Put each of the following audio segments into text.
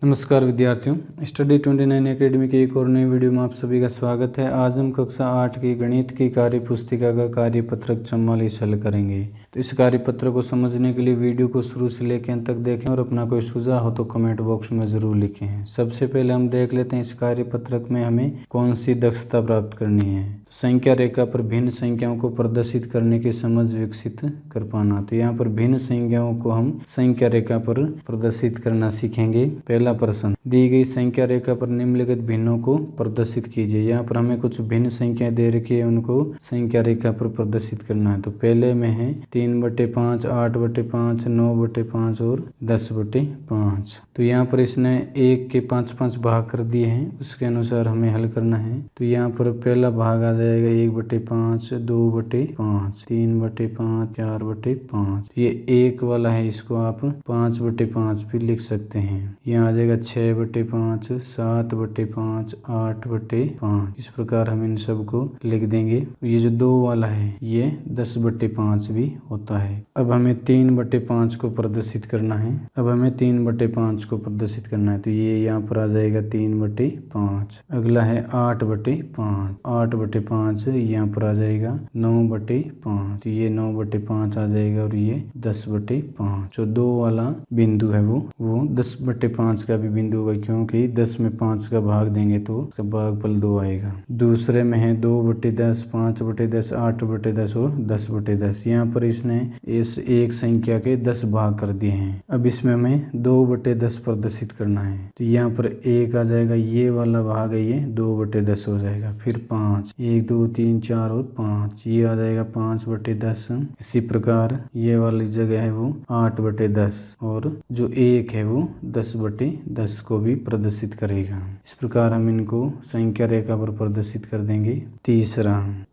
नमस्कार विद्यार्थियों, study 29 academy के एक और नई वीडियो में आप सभी का स्वागत है। आज हम कक्षा 8 की गणित की कार्य पुस्तिका का कार्यपत्रक 44 हल करेंगे। तो इस कार्यपत्र को समझने के लिए वीडियो को शुरू से लेकर अंत तक देखें और अपना कोई सुझाव हो तो कमेंट बॉक्स में ज़रूर लिखें। सबसे पहले हम देख लेते हैं इस कार्यपत्रक में हमें कौन सी दक्षता प्राप्त करनी है। तो संख्या रेखा पर भिन्न संख्याओं को प्रदर्शित करने की समझ विकसित कर पाना। तो यहाँ पर भिन्न संख्याओं को हम संख्या रेखा पर प्रदर्शित करना सीखेंगे। पहला प्रश्न, दी गई संख्या रेखा पर निम्नलिखित भिन्नों को प्रदर्शित कीजिए। यहाँ पर हमें कुछ भिन्न संख्या दे रखी है, उनको संख्या रेखा पर प्रदर्शित करना है। तो पहले में है 3/5, 8/5, 9/5 और 10/5। तो यहाँ पर इसने 1 के 5-5 भाग कर दिए हैं, उसके अनुसार हमें हल करना है। तो यहाँ पर पहला भाग आ जाएगा 1/5, 2/5, 3/5, 4/5। ये 1 वाला है, इसको आप 5/5 भी लिख सकते हैं। यहाँ आ जाएगा 6/5, 7/5, 8/5। इस प्रकार हम इन सबको लिख देंगे। ये जो 2 वाला है ये 10/5 भी होता है। अब हमें 3/5 को प्रदर्शित करना है। तो ये यहाँ पर आ जाएगा 3/5। अगला है 8/5, 8/5 यहाँ पर आ जाएगा 9/5। तो ये 9/5 आ जाएगा और ये 10/5। जो 2 वाला बिंदु है वो 10/5 का भी बिंदु होगा, क्योंकि 10 में 5 का भाग देंगे तो उसका भागफल 2 आएगा। दूसरे में है 2/10, 5/10, 8/10 और 10/10। यहाँ पर इसने इस एक संख्या के 10 भाग कर दिए हैं। अब इसमें हमें 2/10 प्रदर्शित करना है। तो यहाँ पर 1 आ जाएगा, ये वाला भाग है, ये 2/10 हो जाएगा। फिर 5, 1 2 3 4 और 5, ये आ जाएगा 5/10। इसी प्रकार ये वाली जगह है वो 8/10 और जो 1 है वो 10/10 को भी प्रदर्शित करेगा। इस प्रकार हम इनको संख्या रेखा पर प्रदर्शित कर देंगे।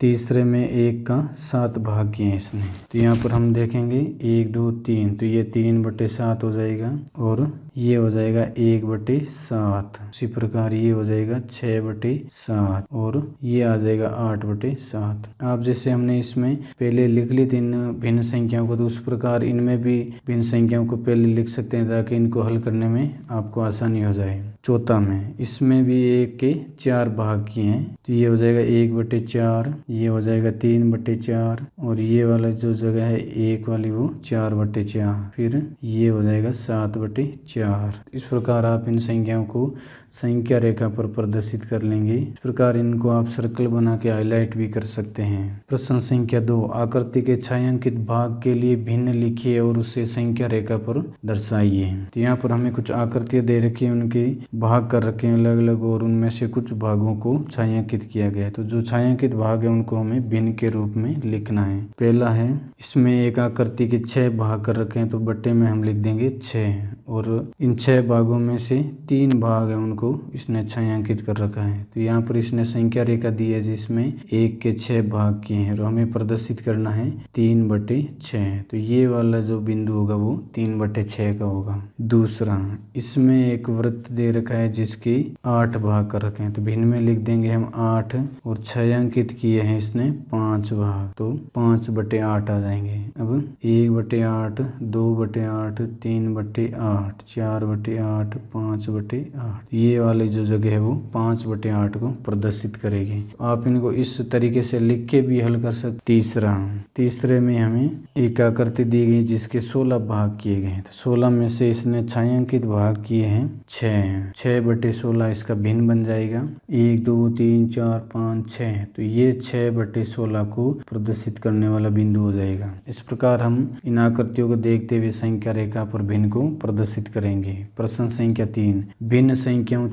तीसरे में 1 का 7 भाग किए हैं इसने। तो यहाँ पर हम देखेंगे 1 2 3, तो ये 3/7 हो जाएगा और ये हो जाएगा 1/7। इसी प्रकार ये हो जाएगा 6/7 और ये आ जाएगा 8/7। आप जैसे हमने इसमें पहले लिख ली थी भिन्न संख्याओं को, तो उस प्रकार इनमें भी भिन्न संख्याओं को पहले लिख सकते हैं ताकि इनको हल करने में आपको आसानी हो जाए। चौथा में इसमें भी 1 के 4 भाग किए हैं। तो ये हो जाएगा 1/4, ये हो जाएगा 3/4 और ये वाला जो जगह है 1 वाली वो 4/4। फिर ये हो जाएगा 7/4। इस प्रकार आप इन संख्याओं को संख्या रेखा पर प्रदर्शित कर लेंगे। इस प्रकार इनको आप सर्कल बना के हाईलाइट भी कर सकते हैं। प्रश्न संख्या 2, आकृति के छायांकित भाग के लिए भिन्न लिखिए और उसे संख्या रेखा पर दर्शाइए। तो यहाँ पर हमें कुछ आकृतियां दे रखी है, उनके भाग कर रखे हैं अलग अलग और उनमें से कुछ भागों को छायांकित किया गया है। तो जो छायांकित भाग है उनको हमें भिन्न के रूप में लिखना है। पहला है, इसमें एक आकृति के 6 भाग कर रखे हैं, तो बट्टे में हम लिख देंगे 6 और इन 6 भागों में से 3 भाग है उनको इसने छायांकित कर रखा है। तो यहाँ पर इसने संख्या रेखा दी है जिसमें 1 के 6 भाग किए हैं और हमें प्रदर्शित करना है 3/6। तो ये वाला जो बिंदु होगा वो 3/6 का होगा। दूसरा, इसमें एक वृत्त दे रखा है जिसके 8 भाग कर रखे हैं, तो भिन्न में लिख देंगे हम 8 और छायांकित किए हैं इसने 5 भाग, तो 5/8 आ जाएंगे। अब 1/8, 2/8, 3/8, 4/8, 5/8। ये वाली जो जगह है वो 5/8 को प्रदर्शित करेगी। आप इनको इस तरीके से लिख के भी हल कर सकते। तीसरे में हमें एक आकृति दी गई जिसके 16 भाग किए गए हैं। तो 16 में से इसने छायांकित भाग किए हैं 6, 6/16 इसका भिन्न बन जाएगा। 1 2 3 4 5 6, तो ये 6/16 को प्रदर्शित करने वाला बिंदु हो जाएगा। इस प्रकार हम इन आकृतियों को देखते हुए संख्या रेखा पर भिन्न को प्रदर्शित करेंगे। प्रश्न संख्या 3, भिन्न संख्याओं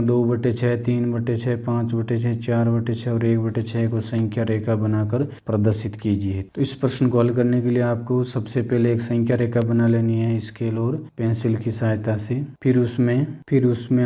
2/6, 3/6, 5/6, 4/6 और 1/6 को संख्या रेखा बनाकर प्रदर्शित कीजिए। तो इस प्रश्न को हल करने के लिए आपको सबसे पहले एक संख्या रेखा बना लेनी है स्केल और पेंसिल की सहायता से। फिर उसमें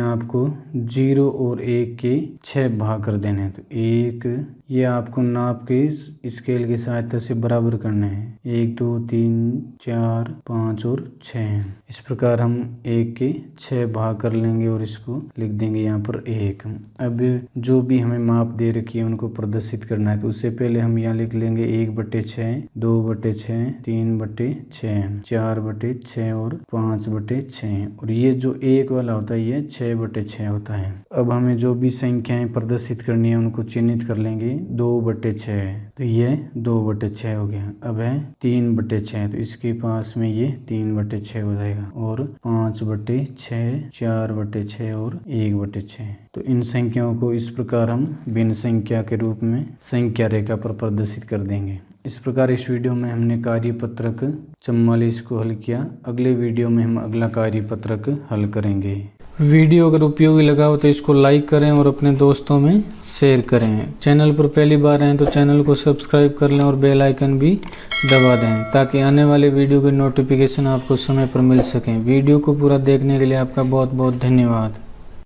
आपको 0 और 1 के 6 भाग कर देने हैं। तो 1, ये आपको नाप के स्केल की सहायता से बराबर करने हैं। 1 2 3 4 5 और 6। इस प्रकार हम 1 के 6 भाग कर लेंगे और इसको लिख देंगे यहाँ पर 1। अब जो भी हमें माप दे रखी है उनको प्रदर्शित करना है, तो उससे पहले हम यहाँ लिख लेंगे 1/6, 2/6, 3/6, 4/6 और 5/6। और ये जो 1 वाला होता है ये 6/6 होता है। अब हमें जो भी संख्याएं प्रदर्शित करनी है उनको चिन्हित कर लेंगे। 2/6 तो ये 2/6 हो गया। अब है 3/6 तो इसके पास में ये 3/6 हो जाएगा। और 5/6, 4/6 और 1/6। तो इन संख्याओं को इस प्रकार हम भिन्न संख्या के रूप में संख्या रेखा पर प्रदर्शित कर देंगे। इस प्रकार इस वीडियो में हमने कार्यपत्रक 44 को हल किया। अगले वीडियो में हम अगला कार्यपत्रक हल करेंगे। वीडियो अगर उपयोगी लगा हो तो इसको लाइक करें और अपने दोस्तों में शेयर करें। चैनल पर पहली बार आए तो चैनल को सब्सक्राइब कर लें और बेल आइकन भी दबा दें ताकि आने वाले वीडियो के नोटिफिकेशन आपको समय पर मिल सकें। वीडियो को पूरा देखने के लिए आपका बहुत बहुत धन्यवाद।